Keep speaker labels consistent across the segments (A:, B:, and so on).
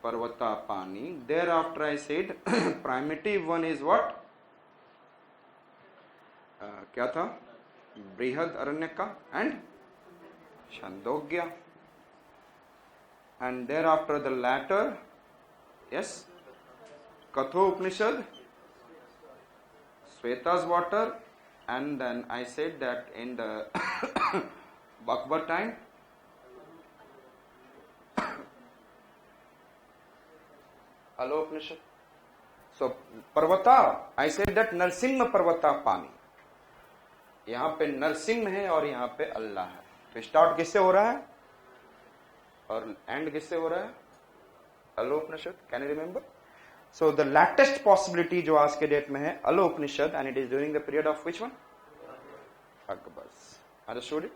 A: Parvata Pani. Thereafter I said primitive one is what? क्या था? Brihad Aranyaka and Chandogya. And thereafter the latter, yes, Katho Upanishad, Sweta's water, and then I said that in the Bakbar time, Hello Upanishad. So Parvata, I said that Narsimha Parvata Pani. यहाँ पे नरसिंह है और यहाँ पे अल्लाह है. तो start किससे हो रहा है और एंड किससे हो रहा है? Allo Upanishad. Can you remember? So the latest possibility जो आज के डेट में है Allo Upanishad, and it is during the period of which one? Akbar. Understood it?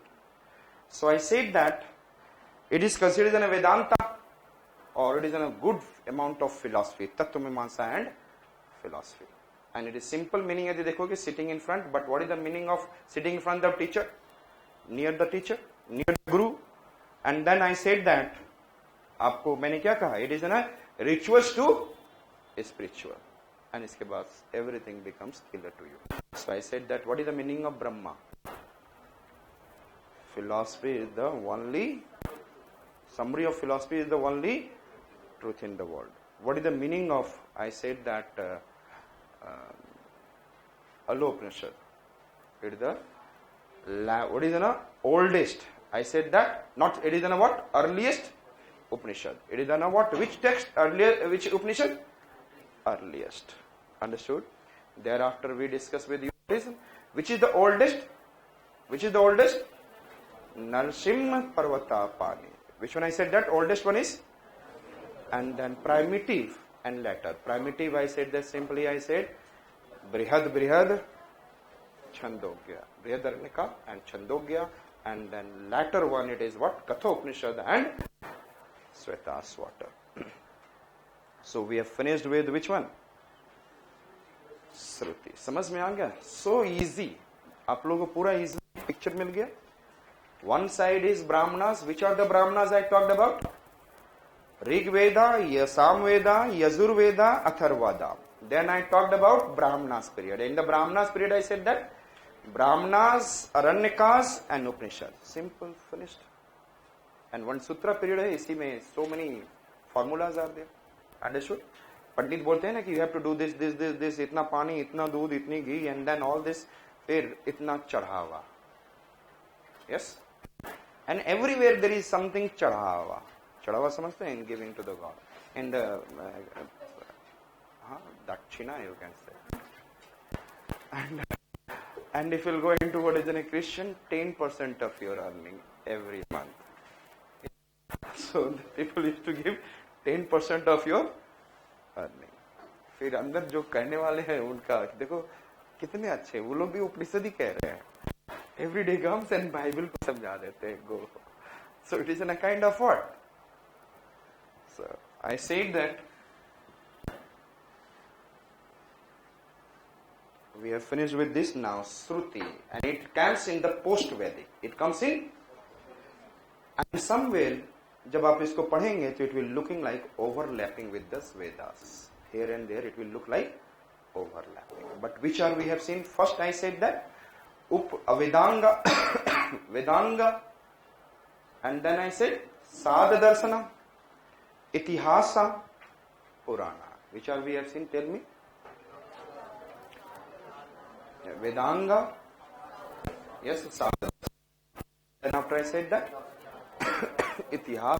A: So I said that it is considered an Vedanta और it is an good amount of philosophy, तत्व मीमांसा and philosophy. And it is simple meaning यदि देखोगे sitting in front, but what is the meaning of sitting in front of teacher? Near the teacher, near the guru. And then I said that आपको मैंने क्या कहा? It is a rituals to spiritual. And इसके बाद everything becomes clear to you. So I said that what is the meaning of Brahma? Philosophy is the only summary of philosophy is the only truth in the world. What is the meaning of? I said that. Alo Upanishad. It is the what is the oldest? I said that not it is the what? Earliest Upanishad. It is the what? Which text earlier? Which Upanishad? Earliest. Understood? Thereafter we discuss with you which is the oldest? Which is the oldest? Narsimha Parvata Pani. Which one I said that? Oldest one is? And then primitive and latter. Primitive I said that simply I said Brihad Chandogya. Brihad Aranyaka and Chandogya, and then latter one it is what? Katha Upanishad and Sweta's water. So we have finished with which one? Shruti. समझ में आ गया? So easy. आप लोगों को पूरा easy picture मिल गया? One side is Brahmanas. Which are the Brahmanas I talked about? Rig Veda, Yasam Veda, Yazur Veda, Atharvada. Then I talked about Brahmanas period. In the Brahmanas period I said that Brahmanas, Aranyakas and Upanishad. Simple, finished. And one Sutra period है, इसी में so many formulas are there. Understood? पंडित बोलते हैं ना कि you have to do this, इतना पानी, इतना दूध, इतनी घी, and then all this, फिर इतना चढ़ावा. Yes? And everywhere there is something चढ़ावा. चढ़ावा समझते हैं? In giving to the God. In the Dakshina you can say. And if you'll go into what is in a Christian, 10% of your earning every month. So the people used to give 10% of your earning. फिर अंदर जो कहने वाले हैं उनका देखो कितने अच्छे, वो लोग भी उपनिषद ही कह रहे हैं. Every day comes and Bible को समझा देते हैं. Go. So it is in a kind of what? So I said that we have finished with this now, Shruti, and it comes in the post-Vedic. It comes in, and somewhere, जब आप इसको पढ़ेंगे, तो it will looking like overlapping with the Vedas. Here and there, it will look like overlapping. But which are we have seen? First, I said that Vedanga, Vedanga, and then I said Sadha Darshana, Itihasa, Purana. Which are we have seen? Tell me. Vedanga, yes, Sadha. Then after I said that, Itihas,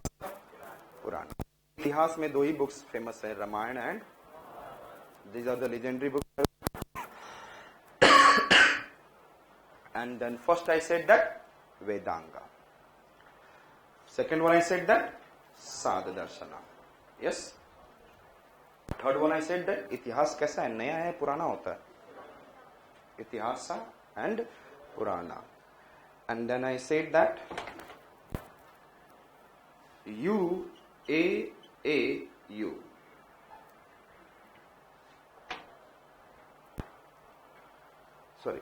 A: Purana. Itihas में दो ही books famous है, Ramayana and these are the legendary books. And then first I said that Vedanga. Second one I said that Sadha Darshana. Yes. Third one I said that इतिहास कैसा है, नया है, पुराना होता है. Itihasa and Purana. And then I said that U. Sorry.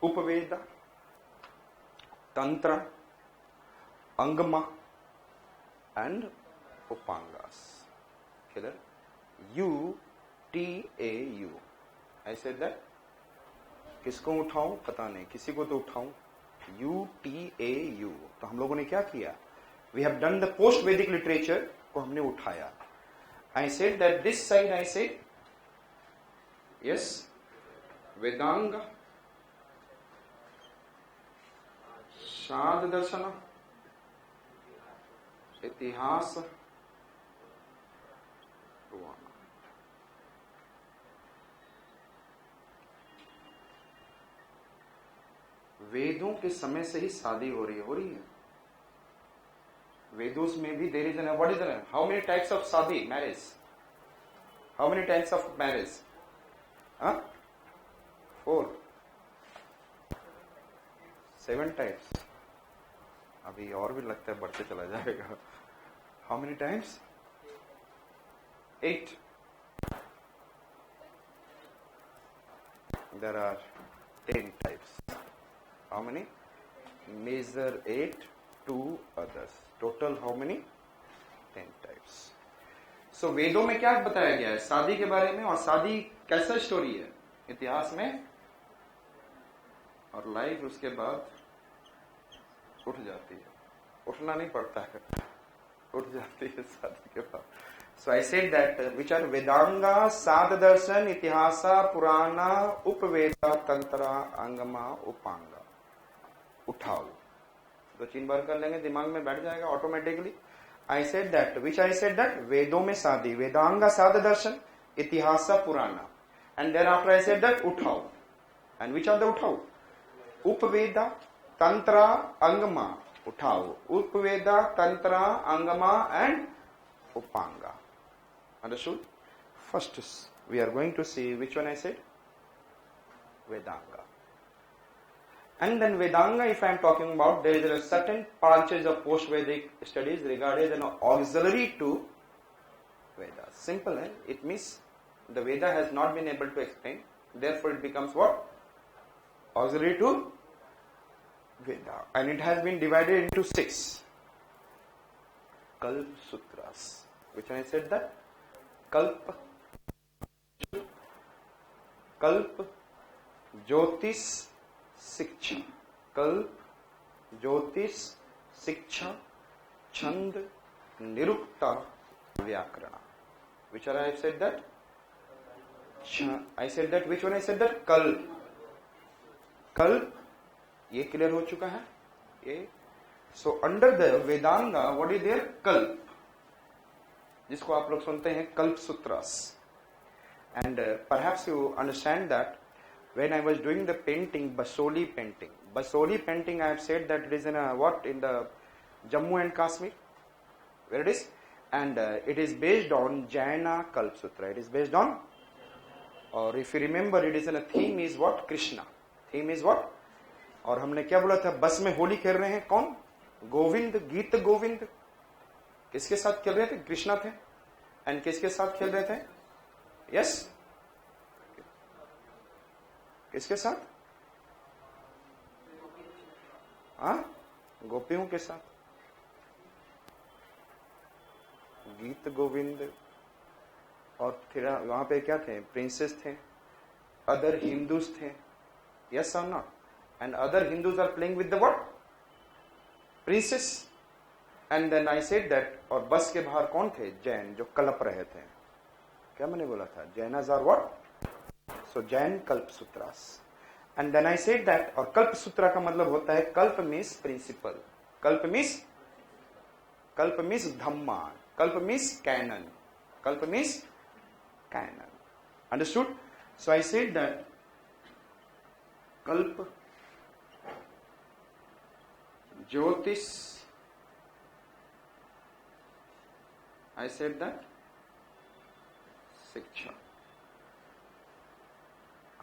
A: उपवेदा, tantra, angama and upangas. Clear? UTAU. I said that. किसको उठाऊं पता नहीं, किसी को तो उठाऊं. UTAU. तो हम लोगों ने क्या किया? We have done the post Vedic literature को हमने उठाया. I said that this side I said yes, Vedanga, शाद दर्शन, इतिहास, पुराण. वेदों के समय से ही शादी हो रही है. वेदों में भी there is an what is an how many types of शादी marriage, how many types of marriage? 4 7 types. अभी और भी लगता है बढ़ते चला जाएगा. How many times? 8. There are 10 types. How many? Measure 8, 2 others. Total how many? 10 types. So वेदों में क्या बताया गया है शादी के बारे में, और शादी कैसा स्टोरी है इतिहास में, और लाइफ उसके बाद उठ जाती है. उठना नहीं पड़ता है, उठ जाती है शादी के बाद. So I said that which are Vedanga, Sadha Darshan, Itihasa, Purana, Upaveda, Tantra, Angama, Upanga. उठाओ. 2-3 बार कर लेंगे, दिमाग में बैठ जाएगा automatically. I said that which I said that वेदों में शादी, वेदांगा, साध दर्शन, इतिहासा, पुराना. And thereafter I said that उठाओ. And which are the उठाओ? उपवेदा, तंत्रा, अंगमा. उठाओ. उपवेदा, tantra, अंगमा and upanga. Understood? First we are going to see which one I said? Vedanga. And then Vedanga, if I am talking about, there is a certain branches of post-Vedic studies regarding an auxiliary to Veda. Simple, eh? It means the Veda has not been able to explain. Therefore it becomes what? Auxiliary to Veda. And it has been divided into 6. Kalp Sutras. Which one I said that? Kalp, Jyotish, Shiksha. Kalp, Jyotish, Shiksha, Chand, Nirukta, Vyakarana. Which one I have said that? I said that. Which one I said that? Kalp. ये clear हो चुका है ये. So under the Vedanga, what is there? Kalp, जिसको आप लोग सुनते हैं कल्प सूत्रास. And perhaps you understand that when I was doing the painting, Basoli painting, I have said that it is in in the Jammu and Kashmir, where it is, and it is based on Jaina Kalp Sutra. It is based on, or if you remember, it is in a theme is what? Krishna. Theme is what? और हमने क्या बोला था? बस में होली खेल रहे हैं कौन? गोविंद, गीत गोविंद. किसके साथ खेल रहे थे? कृष्णा थे. एंड किसके साथ खेल रहे थे? यस, किसके साथ? गोपियों के साथ. गीत गोविंद. और फिर वहां पे क्या थे? प्रिंसेस थे, अदर हिंदूज थे. Yes or not? And other Hindus are playing with the what? Princes. And then I said that, और बस के बाहर कौन थे? जैन, जो कलप रहे थे. क्या मैंने बोला था? Jains are what? So Jain Kalpa Sutras. And then I said that, और कल्प सूत्रा का मतलब होता है Kalpa means principle, Kalpa means dhamma, Kalpa means canon, Kalpa means canon. Understood? So I said that Kalpa, Jyotish, I said that शिक्षा.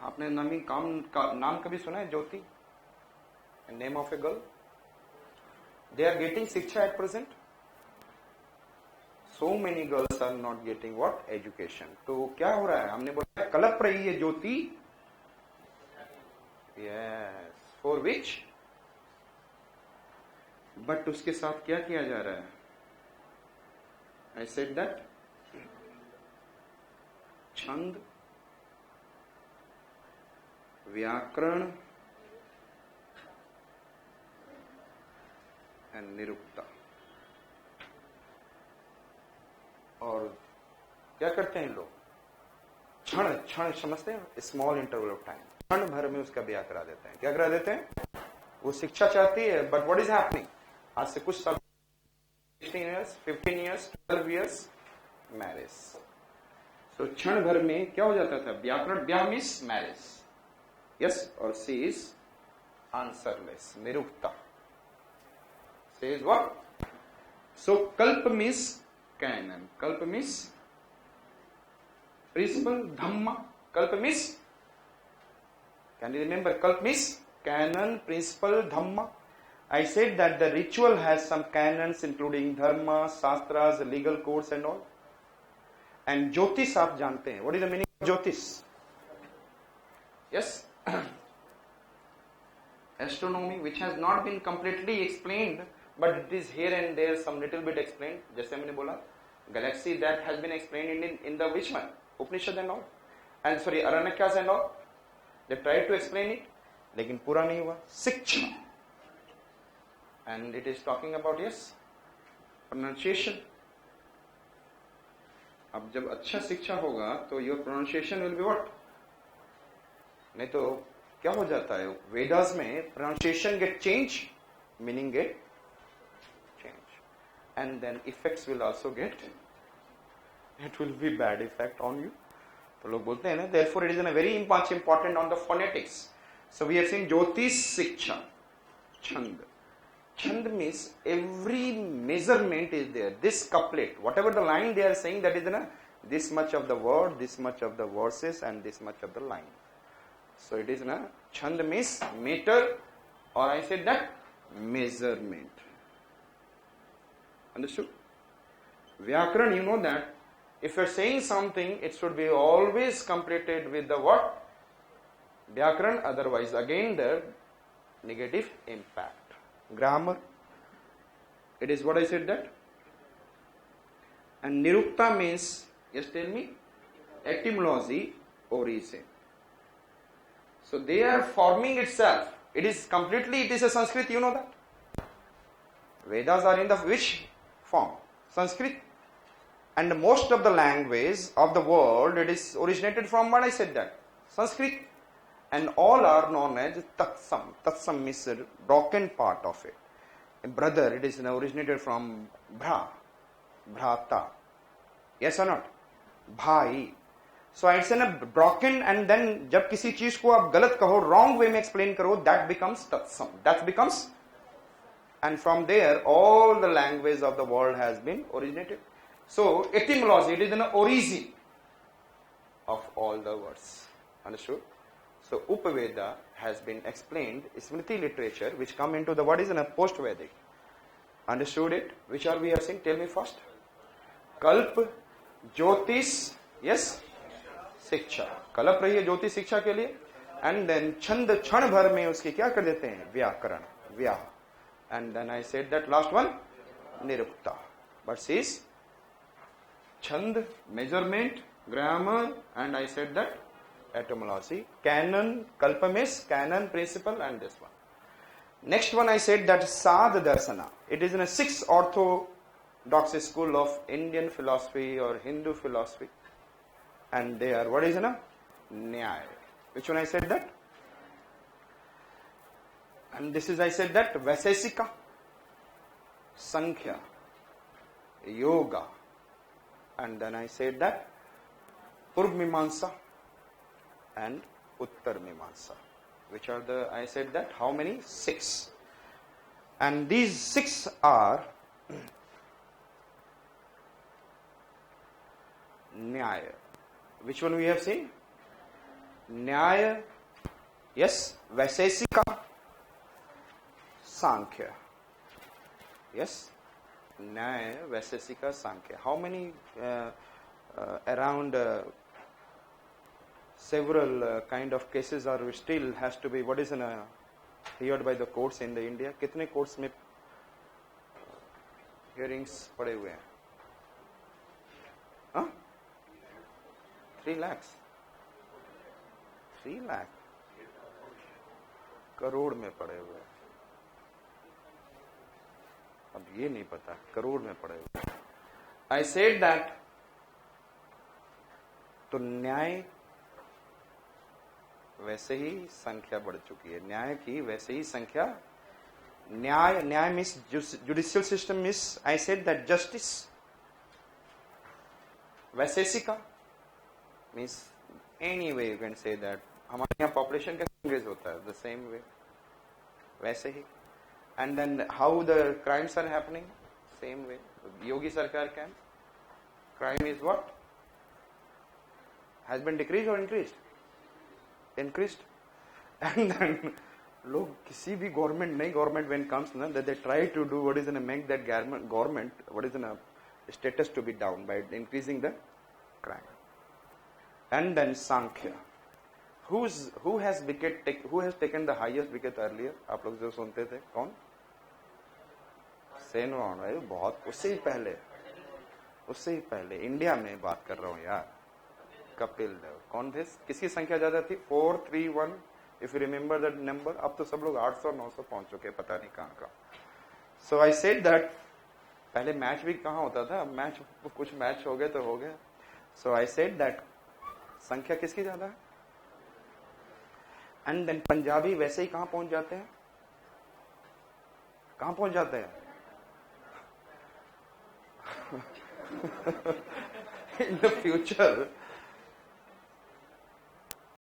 A: आपने नाम कभी सुना है? Jyoti, name of a girl. They are getting शिक्षा at present. So many girls are not getting what? Education. तो क्या हो रहा है? हमने बोला कलप रही है ज्योति. Yes, for which? But उसके साथ क्या किया जा रहा है? I said that छंद, व्याकरण एंड निरुक्ता. और क्या करते हैं लोग? क्षण क्षण समझते हैं, स्मॉल इंटरवल ऑफ टाइम, क्षण भर में उसका ब्याह करा देते हैं. क्या करा देते हैं? वो शिक्षा चाहती है, बट व्हाट इज हैपनिंग? आज से कुछ साल, 16 years, 15 years, 12 years, मैरिज. तो क्षण भर में क्या हो जाता था? व्याकरण, ब्याह मीन्स मैरिज. यस, और she is answerless, Nirukta. She is what? So Kalpa means canon, Kalpa means principle, dhamma. Kalpa means, can you remember? Kalp means canon, principle, dhamma. I said that the ritual has some canons including dharma, shastras, legal codes and all. And jyotish आप जानते हैं. What is the meaning of jyotish? Yes. Astronomy, which has not been completely explained, but it is here and there some little bit explained. जैसे मैंने बोला, galaxy that has been explained in the which one? Upanishad and all. And sorry, Aranyakas and all. They tried to explain it, लेकिन पूरा नहीं हुआ. शिक्षा, and it is talking about, yes, pronunciation. अब जब अच्छा शिक्षा होगा तो your pronunciation will be what? नहीं तो क्या हो जाता है? वेदास में pronunciation get change, meaning get change, and then effects will also get, it will be bad effect on you. तो लोग बोलते हैं ना, therefore it is a very much important on the phonetics. So we have seen Jyotish, Shiksha, Chand. Chand means every measurement is there. This couplet, whatever the line they are saying, that is this much of the word, this much of the verses, and this much of the line. So it is Chand means meter, or I said that measurement. Understood? Vyakaran, you know that. If you are saying something, it should be always completed with the what? Vyakaran, otherwise again the negative impact. Grammar, it is what I said that. And nirukta means, yes, tell me, etymology, origin. So they are forming itself. It is completely, it is a Sanskrit, you know that. Vedas are in the which form? Sanskrit. And most of the language of the world, it is originated from what I said that, Sanskrit. And all are known as Tatsam. Tatsam means the broken part of it. And brother, it is originated from Bhra, Bhrata. Yes or not? Bhai. So it's in a broken, and then जब किसी चीज को आप गलत कहो, wrong way में explain करो, that becomes Tatsam. That becomes, and from there all the language of the world has been originated. So etymology, it is an origin of all the words. Understood? So Upaveda has been explained, Smriti literature, which come into the, what is in a post-Vedic. Understood it? Which are we have seen? Tell me first. Kalp, Jyotish, yes? Shiksha. Kalp रही है ज्योतिष शिक्षा के लिए. And then छंद, क्षण भर में उसकी क्या कर देते हैं? व्याकरण, व्याह. And then I said that last one, nirukta. But she's Chand, measurement, grammar, and I said that etymology, canon, kalpamis, canon, principle, and this one. Next one I said that Sad Darsana. It is in a 6 orthodox school of Indian philosophy or Hindu philosophy. And they are, what is in a Nyaya. Which one I said that? And this is I said that Vaisesika, Sankhya, Yoga. And then I said that Purv Mimamsa and Uttar Mimamsa, which are the, I said that, how many? 6. And these 6 are Nyaya. Which one we have seen? Nyaya, yes, Vaisesika, Sankhya, yes. Nyaya, Vaisesika, Sankhya. How many? Around several kind of cases are still has to be what is in a heard by the courts in the India. कितने courts में hearings पड़े हुए हैं? हाँ? 3 lakhs. 3 lakh crore में पड़े हुए हैं. अब ये नहीं पता करोड़ में पड़े हुए. I said that तो न्याय वैसे ही संख्या बढ़ चुकी है. न्याय की वैसे ही संख्या. न्याय means judicial system means I said that justice. Vaisheshika means any way you can say that. हमारे यहाँ पॉपुलेशन कैसे इंक्रीज होता है द सेम वे वैसे ही. And then how the crimes are happening same way. Yogi सरकार can crime is what has been decreased or increased. And then लोग किसी भी गवर्नमेंट नई गवर्नमेंट when comes ना that they try to do what is in a make that government what is in a status to be down by increasing the crime. And then Sankhya, who has taken the highest wicket earlier? आप लोग जो सुनते थे कौन? सेनवान. बहुत उससे ही पहले India में बात कर रहा हूं यार. कपिल देव. कौन थे? किसकी संख्या ज्यादा थी? 431 if you remember that number. अब तो सब लोग 800 900 पहुंच चुके, पता नहीं कहां का. सो आई सेड दैट पहले मैच भी कहां होता था. मैच कुछ मैच हो गए तो हो गए. सो आई सेड दैट संख्या किसकी ज्यादा है. एंड देन पंजाबी वैसे ही कहां पहुंच जाते हैं. कहां पहुंच जाते हैं? In the future